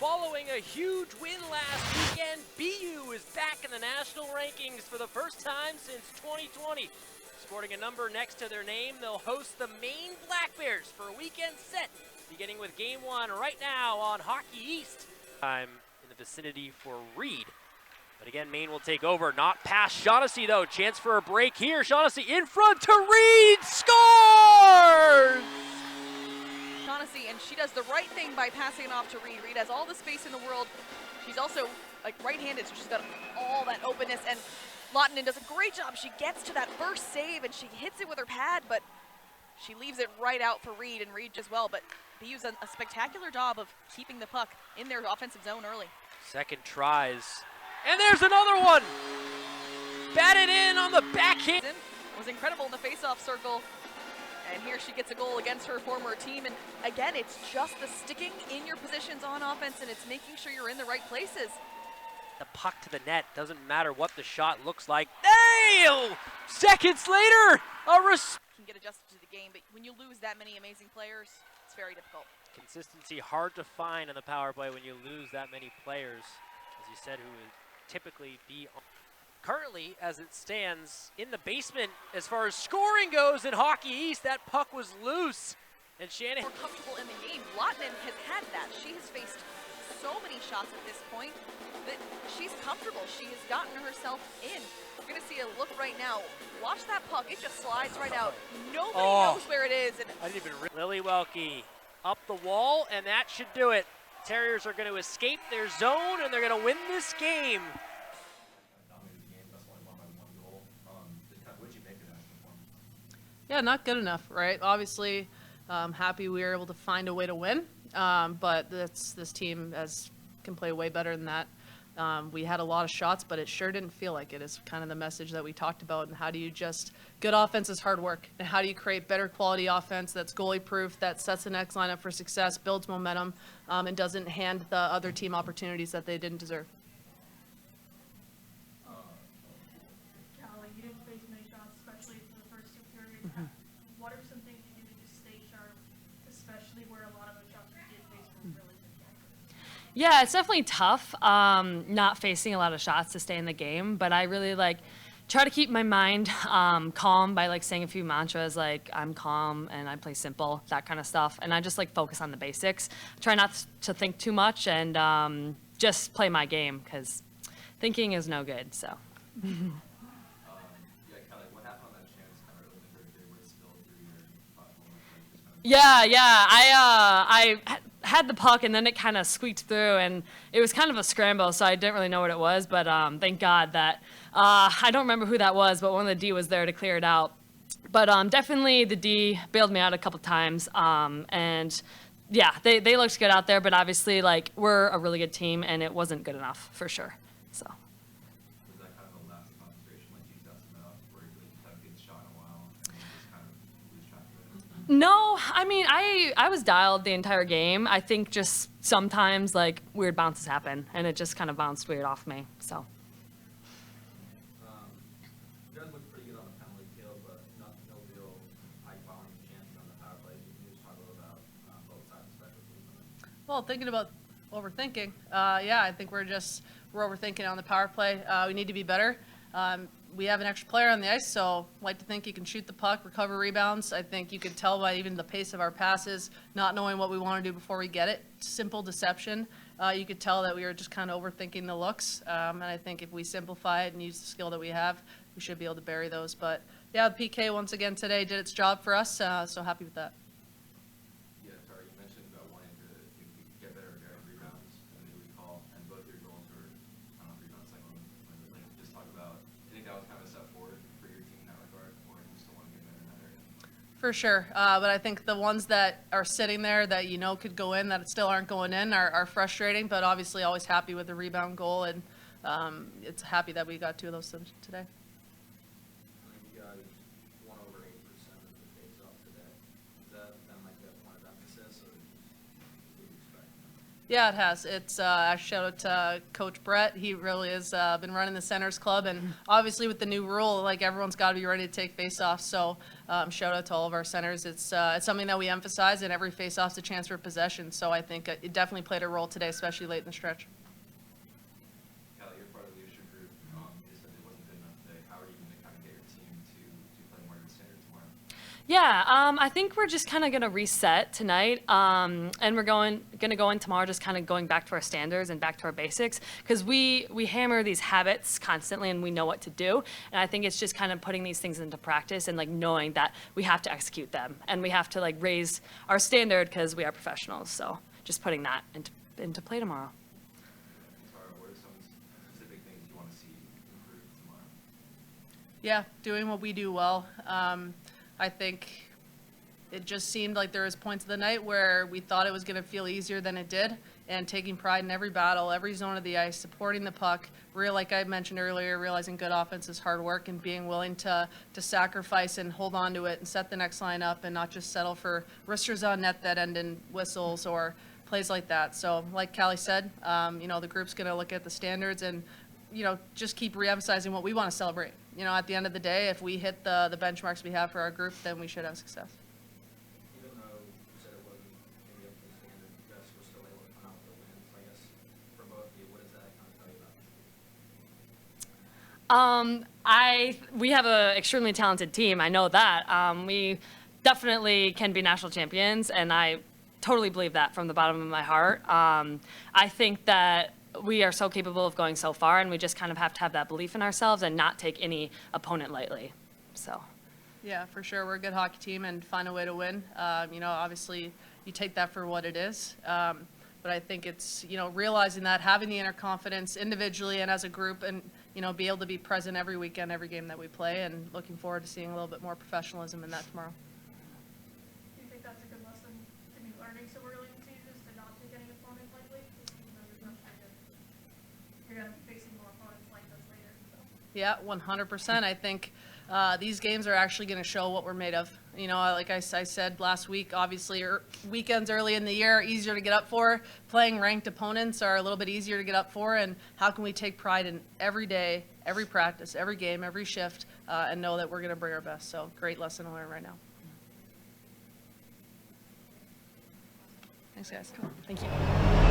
Following a huge win last weekend, BU is back in the national rankings for the first time since 2020. Sporting a number next to their name, they'll host the Maine Black Bears for a weekend set, beginning with Game 1 right now on Hockey East. Time in the vicinity for Reed. But again, Maine will take over, not past Shaughnessy though. Chance for a break here. Shaughnessy in front to Reed, scores! Shaughnessy, and she does the right thing by passing it off to Reed. Reed has all the space in the world. She's also like right-handed, so she's got all that openness, and Lottanen does a great job. She gets to that first save and she hits it with her pad, but she leaves it right out for Reed, and Reed as well. But BU's done a spectacular job of keeping the puck in their offensive zone early. Second tries. And there's another one! Batted in on the backhand. Was incredible in the face-off circle. And here she gets a goal against her former team. And again, it's just the sticking in your positions on offense, and it's making sure you're in the right places. The puck to the net, doesn't matter what the shot looks like. Nail! Seconds later, can get adjusted to the game, but when you lose that many amazing players, it's very difficult. Consistency hard to find in the power play when you lose that many players, as you said, who would typically be on. Currently, as it stands in the basement, as far as scoring goes in Hockey East, that puck was loose. And Shanahan more comfortable in the game. Lottanen has had that. She has faced so many shots at this point that she's comfortable. She has gotten herself in. We're going to see a look right now. Watch that puck. It just slides right out. Nobody knows where it is. And I didn't even Lily Welke up the wall, and that should do it. Terriers are going to escape their zone, and they're going to win this game. Yeah, not good enough, right? Obviously, happy we were able to find a way to win, but this team can play way better than that. We had a lot of shots, but it sure didn't feel like it. Is kind of the message that we talked about. And how do you good offense is hard work, and how do you create better quality offense that's goalie proof, that sets the next line up for success, builds momentum, and doesn't hand the other team opportunities that they didn't deserve. You didn't face many shots, especially for the first 2 periods. What are some things you do to just stay sharp, especially where a lot of the shots you did face were really good? Yeah, it's definitely tough not facing a lot of shots to stay in the game, but I really try to keep my mind calm by saying a few mantras like I'm calm and I play simple, that kind of stuff, and I just focus on the basics. Try not to think too much and just play my game, because thinking is no good. So. Yeah, I had the puck, and then it kind of squeaked through, and it was kind of a scramble, so I didn't really know what it was, but thank God that, I don't remember who that was, but one of the D was there to clear it out. But definitely the D bailed me out a couple times, and yeah, they looked good out there, but obviously, we're a really good team, and it wasn't good enough, for sure, so. No, I mean, I was dialed the entire game. I think just sometimes, weird bounces happen, and it just kind of bounced weird off me, so. You guys look pretty good on the penalty kill, but no real high-quality chances on the power play. Can you just talk a little about both sides of special teams? Well, thinking about overthinking, yeah, I think we're overthinking on the power play. We need to be better. We have an extra player on the ice, so I like to think he can shoot the puck, recover rebounds. I think you could tell by even the pace of our passes, not knowing what we want to do before we get it. Simple deception. You could tell that we were just kind of overthinking the looks, and I think if we simplify it and use the skill that we have, we should be able to bury those. But yeah, the PK once again today did its job for us, so happy with that. Yeah, sorry, you mentioned about wanting to get better at rebounds and the recall, and both your goals were rebounds. Just talk about, I think that was kind of a step forward for your team in that regard, or you still want to get better in that area? For sure, but I think the ones that are sitting there that could go in, that still aren't going in, are frustrating, but obviously always happy with the rebound goal, and it's happy that we got 2 of those today. You guys won over 8% of the face-off today. Is that a point of emphasis, or what do you expect? Yeah, it has. It's actually shout out to Coach Brett. He really has been running the Centers Club, and obviously with the new rule, like everyone's got to be ready to take face-offs. So shout out to all of our centers. It's something that we emphasize, and every face-off's a chance for possession. So I think it definitely played a role today, especially late in the stretch. Kelly, you're part of the leadership group. You said it wasn't good enough today. How are you going to kind of get your team to play more to the standard tomorrow? Yeah, I think we're just kind of going to reset tonight, and we're going to go in tomorrow just kind of going back to our standards and back to our basics, because we hammer these habits constantly and we know what to do, and I think it's just kind of putting these things into practice and like knowing that we have to execute them and we have to like raise our standard because we are professionals. So just putting that into play tomorrow. Tara, what are some specific things you want to see improve tomorrow? Yeah, doing what we do well. I think it just seemed like there was points of the night where we thought it was going to feel easier than it did, and taking pride in every battle, every zone of the ice, supporting the puck, like I mentioned earlier, realizing good offense is hard work and being willing to sacrifice and hold on to it and set the next line up and not just settle for wristers on net that end in whistles or plays like that. So like Callie said, the group's going to look at the standards and just keep reemphasizing what we want to celebrate. At the end of the day, if we hit the benchmarks we have for our group, then we should have success. Even though you said it wasn't maybe up to the standard, you guys were still able to come out with a win. So I guess for both of you, what does that kind of tell you about? We have an extremely talented team. I know that. We definitely can be national champions, and I totally believe that from the bottom of my heart. I think that we are so capable of going so far, and we just kind of have to have that belief in ourselves and not take any opponent lightly. So. Yeah, for sure. We're a good hockey team and find a way to win. Obviously you take that for what it is. But I think it's, realizing that, having the inner confidence individually and as a group, and, be able to be present every weekend, every game that we play, and looking forward to seeing a little bit more professionalism in that tomorrow. Do you think that's a good lesson to be learning so early in the season, is to not take any opponent lightly? Even though there's much bigger, you're going to be facing more opponents like this later. So. Yeah, 100%. I think these games are actually going to show what we're made of. Like I said last week, obviously weekends early in the year are easier to get up for. Playing ranked opponents are a little bit easier to get up for. And how can we take pride in every day, every practice, every game, every shift, and know that we're going to bring our best. So great lesson to learn right now. Thanks, guys. Thank you.